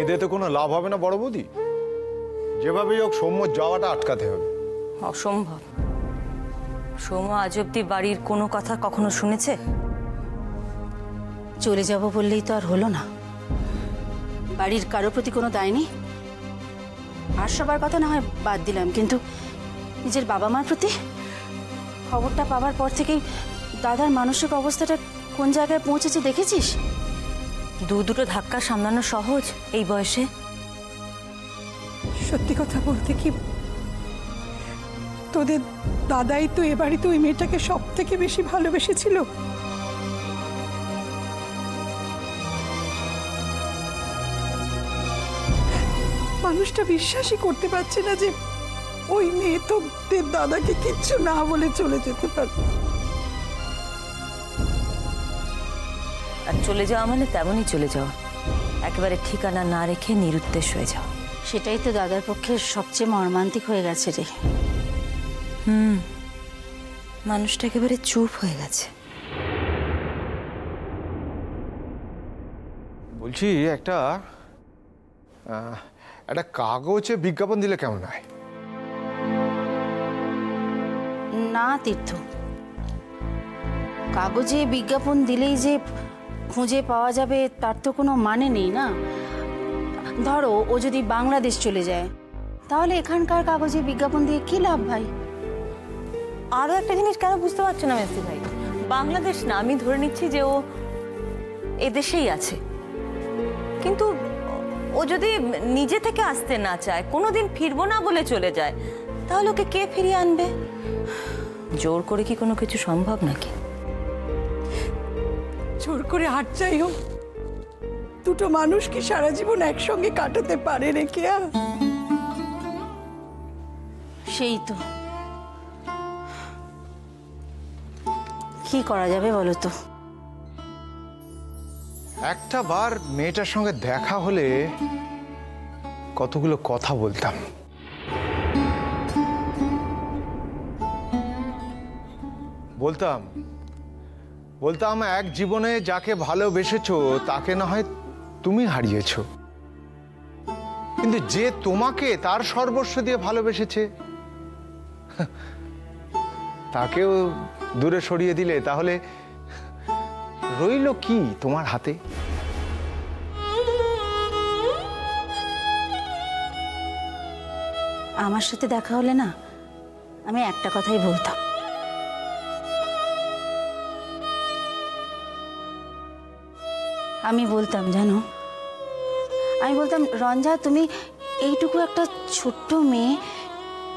কেঁদে তো কোনো লাভ হবে না বড় বৌদি। যেভাবেই হোক সৌম্য যাওয়াটা আটকাতে হবে। অসম্ভব। সৌম্য আজ অব্দি বাড়ির কোনো কথা কখনো শুনেছে? চলে যাব বললেই তো আর হলো না। বাড়ির কারোর প্রতি কোনো দায় নেই। আর সবার কথা না হয় বাদ দিলাম, কিন্তু নিজের বাবা মার প্রতি? খবরটা পাওয়ার পর থেকেই দাদার মানসিক অবস্থাটা কোন জায়গায় পৌঁছেছে দেখেছিস? দুটো ধাক্কা সামলানো সহজ এই বয়সে? সত্যি কথা বলতে কি, তোদের দাদাই তো এ বাড়িতে ওই মেয়েটাকে সব থেকে বেশি ভালোবেসেছিল। মানুষটা বিশ্বাসই করতে পারছে না যে ওই মেয়ে তোদের দাদাকে কিচ্ছু না বলে চলে যেতে পারে। আর চলে যাওয়া মানে তেমনই চলে যাওয়া, একেবারে ঠিকানা না রেখে নিরুদ্দেশ হয়ে যাওয়া। সেটাই তো দাদার পক্ষে সবচেয়ে মর্মান্তিক হয়ে গেছে রে। মানুষটা একেবারে চুপ হয়ে গেছে। বলছি একটা কাগজে বিজ্ঞাপন দিলে কেমন হয়? না তীর্থ, কাগজে বিজ্ঞাপন দিলেই যে খুঁজে পাওয়া যাবে তার তো কোনো মানে নেই না। ধরো ও যদি বাংলাদেশ চলে যায়, তাহলে এখানকার কাগজে বিজ্ঞাপন দিয়ে কি লাভ ভাই? আরো একটা জিনিস কেন বুঝতে পারছো না মেসি ভাই? বাংলাদেশ না, আমি ধরে নিচ্ছি যে ও এদেশেই আছে, কিন্তু ও যদি নিজে থেকে আসতে না চায়, কোনোদিন ফিরবো না বলে চলে যায়, তাহলে ওকে কে ফিরিয়ে আনবে? জোর করে কি কোনো কিছু সম্ভব নাকি? জোর করে আর যাই হোক, দুটো মানুষ কি সারা জীবন একসঙ্গে কাটাতে পারে রে কেয়া? সেই তো, কি করা যাবে বলো তো? একটা বার মেয়েটার সঙ্গে দেখা হলে কতগুলো কথা বলতাম। বলতাম এক জীবনে যাকে ভালোবেসেছো তাকে না হয় তুমি হারিয়েছো, কিন্তু যে তোমাকে তার সর্বস্ব দিয়ে ভালোবেসেছে তাকেও দূরে সরিয়ে দিলে, তাহলে রইল কি তোমার হাতে? আমার সাথে দেখা হলে না, আমি একটা কথাই বলতাম, জানো, আমি বলতাম রঞ্জা, তুমি এইটুকু একটা ছোট্ট মেয়ে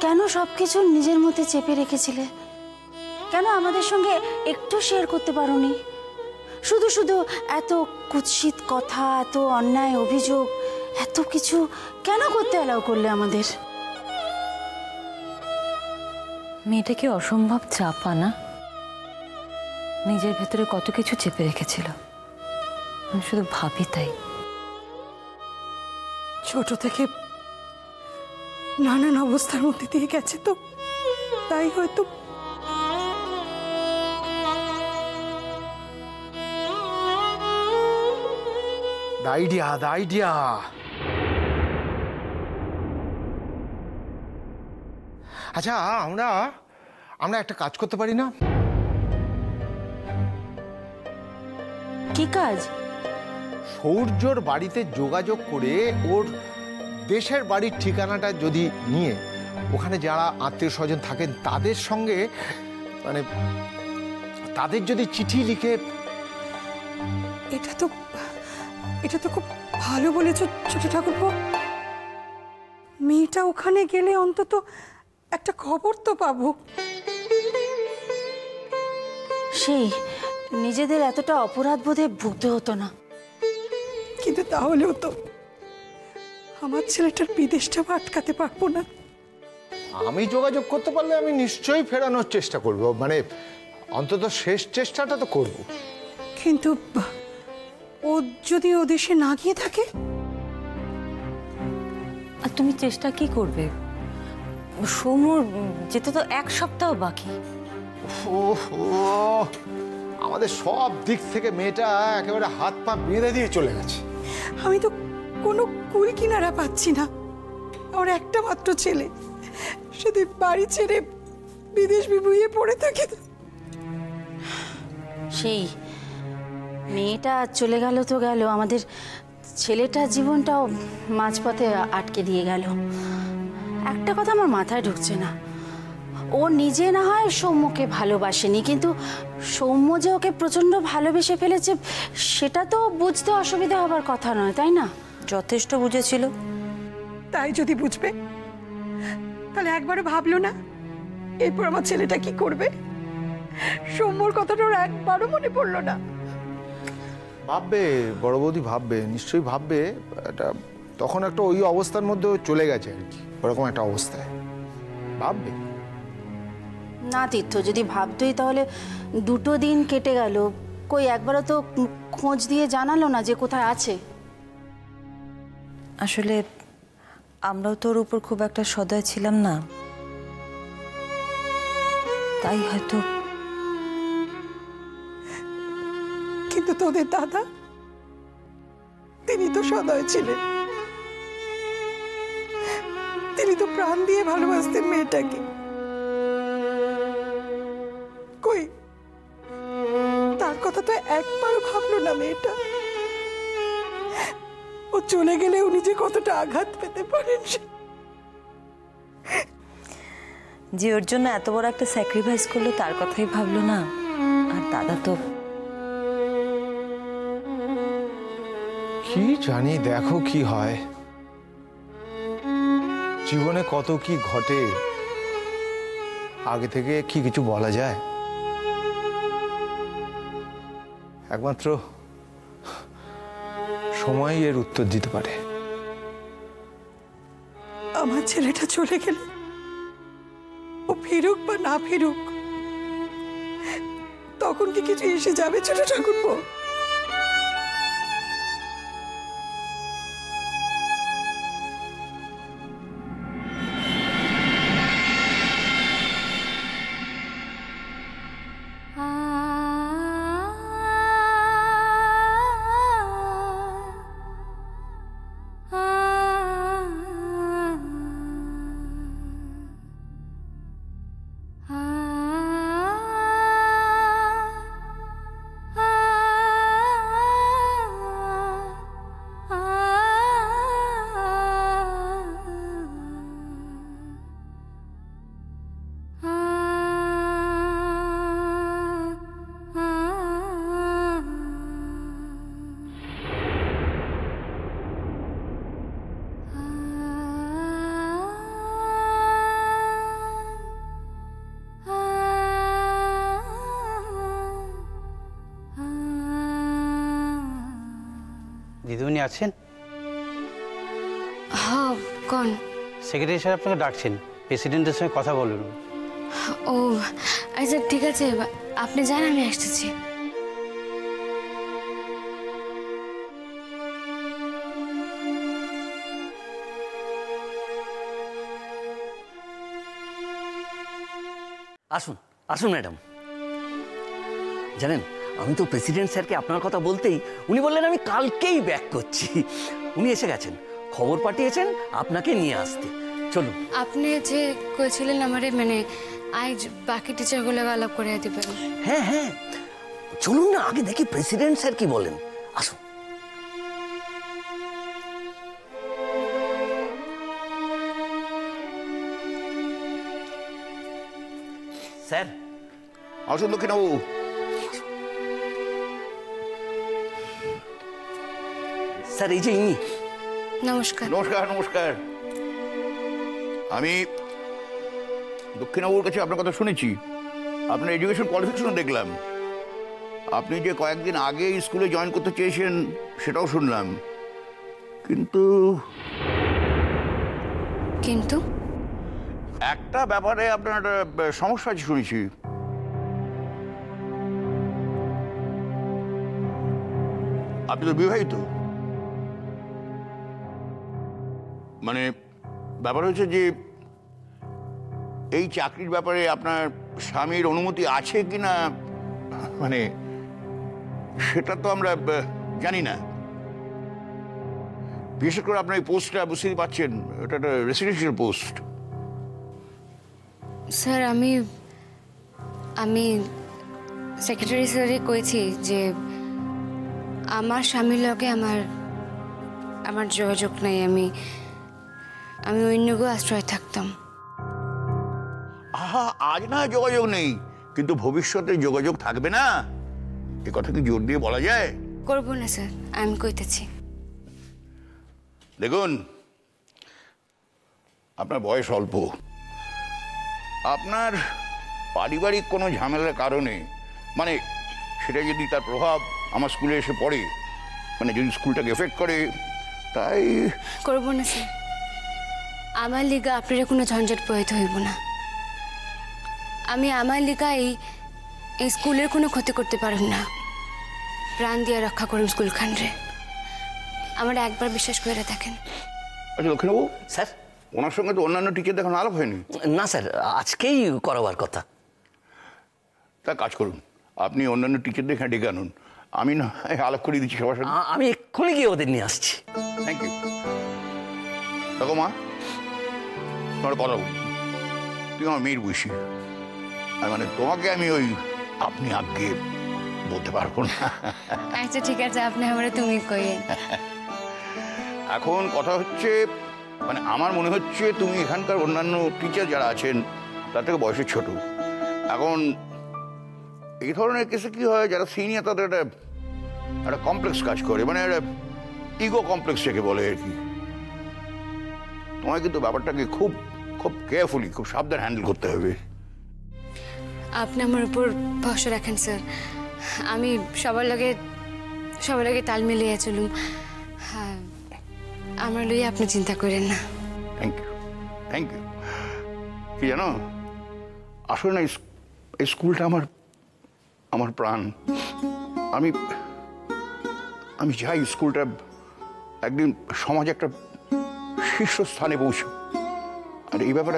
কেন সবকিছু নিজের মধ্যে চেপে রেখেছিলে? কেন আমাদের সঙ্গে একটু শেয়ার করতে পারোনি? শুধু শুধু এত কুৎসিত কথা, এত অন্যায় অভিযোগ, এত কিছু কেন করতে অ্যালাউ করলে আমাদের? মেয়েটাকে অসম্ভব চাপা না, নিজের ভেতরে কত কিছু চেপে রেখেছিল, আমি শুধু ভাবি তাই। ছোট থেকে নানান অবস্থার মধ্যে দিয়ে গেছে, তো তাই হয়তো। আইডিয়া। আচ্ছা, আমরা একটা কাজ করতে পারি না? কি কাজ? সূর্যর বাড়িতে যোগাযোগ করে ওর দেশের বাড়ির ঠিকানাটা যদি নিয়ে ওখানে যারা আত্মীয় স্বজন থাকেন তাদের সঙ্গে, মানে তাদের যদি চিঠি লিখে। এটা তো খুব ভালো বলেছ ছোট ঠাকুরপো। মেয়েটা ওখানে গেলে অন্তত একটা খবর তো পাবো। সেই নিজেদের এতটা অপরাধ বোধে ভুগতে হতো না। কিন্তু তাহলেও তো আমার ছেলেটার বিদেশটা আটকাতে পারবো না। আমি যোগাযোগ করতে পারলে আমি নিশ্চয়ই ফেরানোর চেষ্টা করব, মানে অন্তত শেষ চেষ্টাটা তো করব। কিন্তু ও যদি ও দেশে না গিয়ে থাকে? আর তুমি চেষ্টা কি করবে? সমুর যেতে তো 1 সপ্তাহ বাকি। আমাদের সব দিক থেকে মেয়েটা একেবারে হাত পা বেঁধে দিয়ে চলে গেছে। আমি তো কোনো কুল কিনারা পাচ্ছি না। আমার একটা মাত্র ছেলে, সেদিন বাড়ি ছেড়ে বিদেশ বিভুঁইয়ে পড়ে থাকে। সেই মেয়েটা চলে গেল তো গেল, আমাদের ছেলেটার জীবনটাও মাঝপথে আটকে দিয়ে গেল। একটা কথা আমার মাথায় ঢুকছে না, ও নিজে না হয় সৌম্যকে ভালোবাসেনি, কিন্তু সৌম্য যে ওকে প্রচণ্ড ভালোবেসে ফেলেছে সেটা তো বুঝতে অসুবিধা হবার কথা নয়, তাই না? যথেষ্ট বুঝেছিল। তাই যদি বুঝবে তাহলে একবারও ভাবলো না এরপর আমার ছেলেটা কি করবে? সৌম্যর কথাটা ওর একবারও মনে পড়লো না। ভাববে বড় বৌদি, ভাববে, নিশ্চয়ই ভাববে। এটা তখন একটা ওই অবস্থার মধ্যে চলে গেছে আর কি, ওরকম একটা অবস্থায় ভাববে। না তীর্থ, যদি ভাবতোই তাহলে 2 দিন কেটে গেল, কই একবারও তো খোঁজ দিয়ে জানালো না যে কোথায় আছে। আসলে আমরাও তোর উপর খুব একটা সদয় ছিলাম না, তাই হয়তো। কিন্তু তোদের দাদা, তিনি তো সদয় ছিলেন। তিনি তো প্রাণ দিয়ে ভালোবাসতেন মেয়েটাকে। কই তার কথা তো একবারও ভাবলো না মেয়েটা। ও চলে গেলে উনি যে কতটা আঘাত পেতে পারেন। যে ওর জন্য এত বড় একটা স্যাক্রিফাইস করলো তার কথাই ভাবলো না। আর দাদা তো কি জানি, দেখো কি হয়, জীবনে কত কি ঘটে, আগে থেকে কি কিছু বলা যায়? একমাত্র সময়ই এর উত্তর দিতে পারে। আমার ছেলেটা চলে গেলে ও ফিরুক বা না ফিরুক, তখন কি কিছু এসে যাবে ছোট ঠাকুরপো? দিদিমণি আছেন? হ্যাঁ, কোন? সেক্রেটারি স্যার আপনাকে ডাকছেন, প্রেসিডেন্টের সঙ্গে কথা বলুন। ও আচ্ছা, ঠিক আছে, আপনি যান, আমি আসতেছি। আসুন আসুন ম্যাডাম। জানেন, আমি তো প্রেসিডেন্ট স্যারকে আপনার কথা বলতেই উনি বললেন আমি কালকেই ব্যাক করছি। উনি এসে গেছেন, খবর পাঠিয়েছেন আপনাকে নিয়ে আসতে। চলুন। আপনি যে কইছিলেন আমারে মানে আজ বাকি টিচারগুলো আলাপ করে দিবেন। হ্যাঁ হ্যাঁ, চলুন না, আগে দেখি প্রেসিডেন্ট স্যার কি বলেন। আসুন। স্যার আসুন দক্ষিণবাবু। স্যার এই যে ইনি। নমস্কার। নমস্কার নমস্কার। আমি দক্ষিণবাবুর কাছে আপনার কথা শুনেছি, আপনার এডুকেশন কোয়ালিফিকেশন দেখলাম, আপনি যে কয়েকদিন আগে স্কুলে জয়েন করতে চেয়েছেন সেটাও শুনলাম, কিন্তু কিন্তু একটা ব্যাপারে আপনার সমস্যা আছে শুনেছি। আপনি তো বিবাহিত, মানে ব্যাপার হচ্ছে যে এই চাকরির ব্যাপারে আপনার স্বামীর অনুমতি আছে কিনা, মানে সেটা তো আমরা জানি না। বিশেষ করে আপনার এই পোস্টটা বুঝতেই পারছেন, এটা একটা রেসিডেন্সিয়াল পোস্ট। স্যার আমি আমি সেক্রেটারি স্যারে কইছি যে আমার স্বামীর লগে আমার যোগাযোগ নাই, আমি অন্যগো আশ্রয় থাকতাম। আহা, আজ না যোগাযোগ নেই, কিন্তু ভবিষ্যতে যোগাযোগ থাকবে না, এ কথা কি জোর দিয়ে বলা যায়? করবো না স্যার, আমি কইতেছি। দেখুন, আপনার বয়স অল্প, আপনার পারিবারিক কোনো ঝামেলার কারণে, মানে সেটা যদি তার প্রভাব আমার স্কুলে এসে পড়ে, মানে যদি স্কুলটাকে এফেক্ট করে, তাই করবো না স্যার, আমার লিগা আপনার কোনো ঝঞ্ঝট পোহাইতে হইব না। আমি আমার লিগা এই স্কুলের কোনো ক্ষতি করতে পারব না, প্রাণ দিয়ে রক্ষা করুন স্কুল খানরে, আমার একবার বিশ্বাস করে দেখেন। আচ্ছা লক্ষ্মীবাবু, স্যার ওনার সঙ্গে তো অন্যান্য টিচার এখন আলাপ হয়নি? না স্যার, আজকেই করাবার কথা। তা কাজ করুন, আপনি অন্যান্য টিচারদের এখানে ডেকে আনুন, আমি না আলাপ করে দিচ্ছি সবার সাথে। আমি এক্ষুনি গিয়ে ওদের নিয়ে আসছি। Thank you. দেখো মা, তোমার কথা বলি, তুই আমার মেয়ের বসি, মানে তোমাকে আমি ওই আপনি আগে বলতে পারবো না। আচ্ছা ঠিক আছে, আপনি আমার তুমি কইেন। এখন কথা হচ্ছে, মানে আমার মনে হচ্ছে তুমি এখানকার অন্যান্য টিচার যারা আছেন তার থেকে বয়সে ছোট। এখন এই ধরনের কেসে কি হয়, যারা সিনিয়র তাদের একটা কমপ্লেক্স কাজ করে, মানে একটা ইগো কমপ্লেক্স যাকে বলে আর কি। তোমায় কিন্তু ব্যাপারটাকে খুব খুব কেয়ারফুলি, খুব সাবধান হ্যান্ডেল করতে হবে। আপনি আমার উপর ভরসা রাখেন স্যার, আমি সবার লগে তাল মিলিয়ে চলুম। হ্যাঁ, আমার লইয়া আপনি চিন্তা করেন না। Thank you, thank you. কি জানো, আসলে না এই স্কুলটা আমার প্রাণ। আমি আমি চাই স্কুলটা একদিন সমাজে একটা শীর্ষস্থানে পৌঁছে। আর এই ব্যাপারে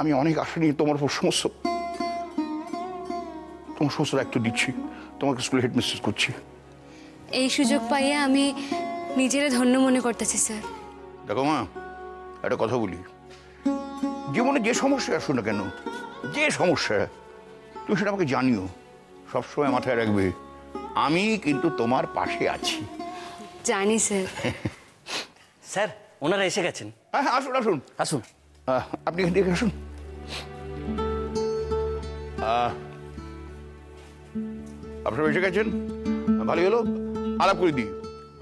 আমি অনেক আশা নিয়ে তোমার উপর সমস্ত দায়িত্ব দিচ্ছি, তোমাকে স্কুলে হেডমিস্ট্রেস করছি। এই সুযোগ পাইয়ে আমি নিজেরা ধন্য মনে করতেছি স্যার। দেখো মা, একটা কথা বলি, জীবনে যে সমস্যা আসো না কেন, যে সমস্যা, তুমি সেটা আমাকে জানিও, সবসময় মাথায় রাখবে আমি কিন্তু তোমার পাশে আছি। জানি স্যার। স্যার ওনারা এসে গেছেন। হ্যাঁ হ্যাঁ, আসুন আসুন আসুন। আপনি এখান থেকে আসুন। আপনারা এসে গেছেন, ভালোই হলো, আলাপ করে দিই।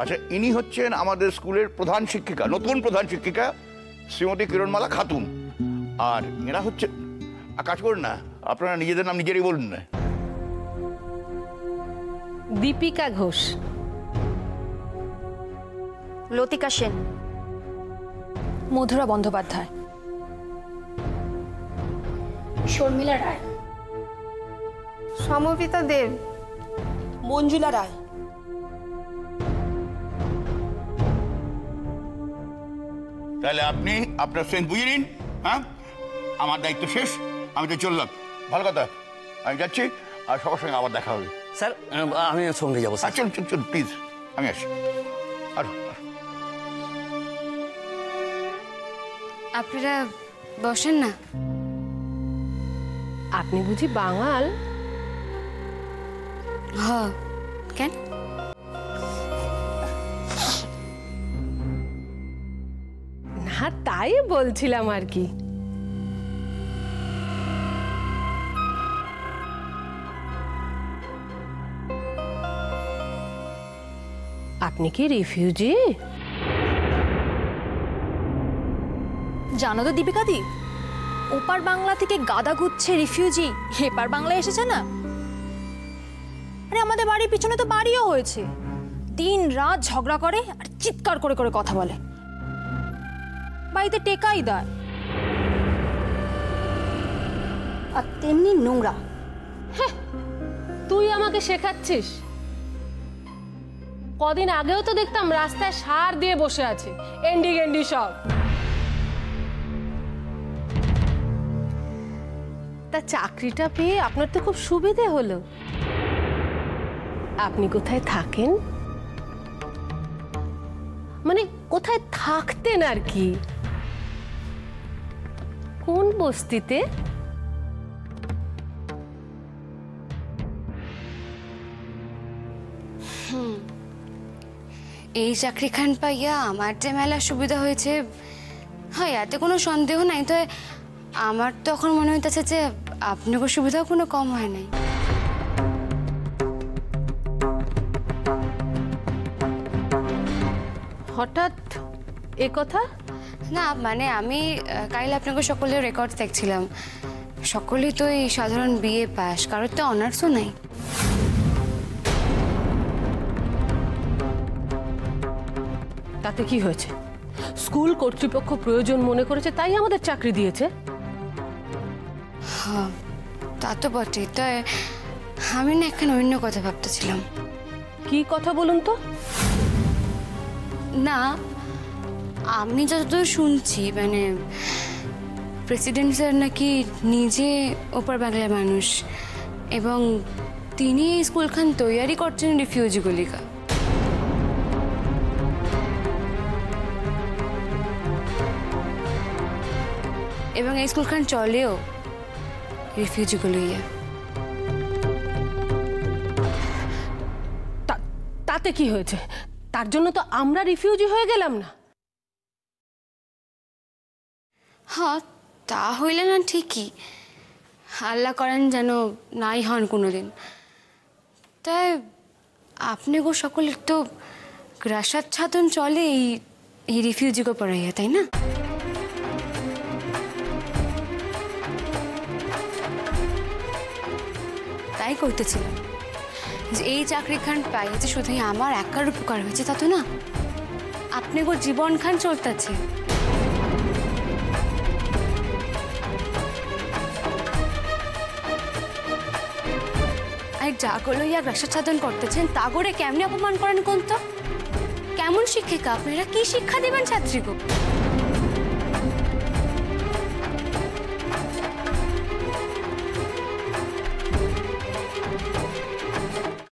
আচ্ছা, ইনি হচ্ছেন আমাদের স্কুলের প্রধান শিক্ষিকা, নতুন প্রধান শিক্ষিকা শ্রীমতী কিরণমালা খাতুন। আর এরা হচ্ছে, কাজ করুন না, আপনারা নিজেদের নাম নিজেরই বলুন না। দীপিকা ঘোষ। লতিকা সেন। মধুরা বন্দ্যোপাধ্যায়। শর্মিলা রায়। সমপিতা দেব। মঞ্জুলা রায়। তাহলে আপনি আপনার স্ট্রেংথ বুঝে নিন। হ্যাঁ, আমার দায়িত্ব শেষ, আমি তো চললাম। ভালো কথা, আমি যাচ্ছি, আর সবার সঙ্গে আবার দেখা হবে। স্যার আমি সঙ্গে যাবো স্যার। চল চল চল প্লিজ, আমি আসি। আর আপনারা বসেন না। আপনি বুঝি বাঙাল? হ, কেন? না, তাই বলছিলাম আর কি। আপনি কি রিফিউজি? জানো তো দীপিকা দি, ওপার বাংলা থেকে গাদা ঘুরছে রিফিউজি এপার বাংলায় এসেছে না। আরে আমাদের বাড়ির পিছনে তো বাড়িও হয়েছে, দিন রাত ঝগড়া করে আর চিৎকার করে করে কথা বলে, বাড়িতে টেকাই দেয়। আর তেমনি নোংরা। তুই আমাকে শেখাচ্ছিস? কদিন আগেও তো দেখতাম রাস্তায় সার দিয়ে বসে আছে, এন্ডি গেন্ডি সব। তা চাকরিটা পেয়ে আপনার তো খুব সুবিধে হলো। আপনি কোথায় থাকেন? মানে কোথায় থাকতেন আর কি? কোন বস্তিতে? এই চাকরিখান পাইয়া আমার যে মেলা সুবিধা হয়েছে, হয় এতে কোনো সন্দেহ নাই। তো আমার তো এখন মনে হইতেছে যে আপনাকে সুবিধাও কোনো কম হয় নাই। হঠাৎ এ কথা? না মানে আমি কাল আপনাকে সকলের রেকর্ড দেখছিলাম, সকলেই তো এই সাধারণ বিএ পাস, কারোর তো অনার্সও নাই। তাতে কি হয়েছে? স্কুল কর্তৃপক্ষ প্রয়োজন মনে করেছে তাই আমাদের চাকরি দিয়েছে। হ্যাঁ তা তো বটে। তো আমি না এখানে অন্য কথা ভাবতেছিলাম। কি কথা বলুন তো? না আমি যতদূর শুনছি মানে প্রেসিডেন্ট স্যার নাকি নিজে ওপার বাংলার মানুষ এবং তিনি এই স্কুলখান তৈয়ারি করছেন রিফিউজিগুলিকা। এবং এই স্কুলখান চলেও রিফিউজিগুলো ইয়ে। তাতে কি হয়েছে? তার জন্য তো আমরা রিফিউজি হয়ে গেলাম না? হ্যাঁ তা হইলে না ঠিকই, আল্লাহ করেন যেন নাই হন কোনোদিন। তাই আপনি গো সকলের তো গ্রাসাচ্ছাদন চলে এই রিফিউজিকে পড়াইয়া, তাই না? তাই করতেছিলাম যে এই চাকরিখান পাইয়াছে শুধুই আমার একার উপকার হয়েছে তা তো না, আপনি গো জীবনখান চলতেছে। আর যাগুলো ইয়া গ্রাসাচ্ছাদন করতেছেন তা করে কেমনি অপমান করেন কোন তো? কেমন শিক্ষিকা আপনারা? কি শিক্ষা দিবেন ছাত্রীকে?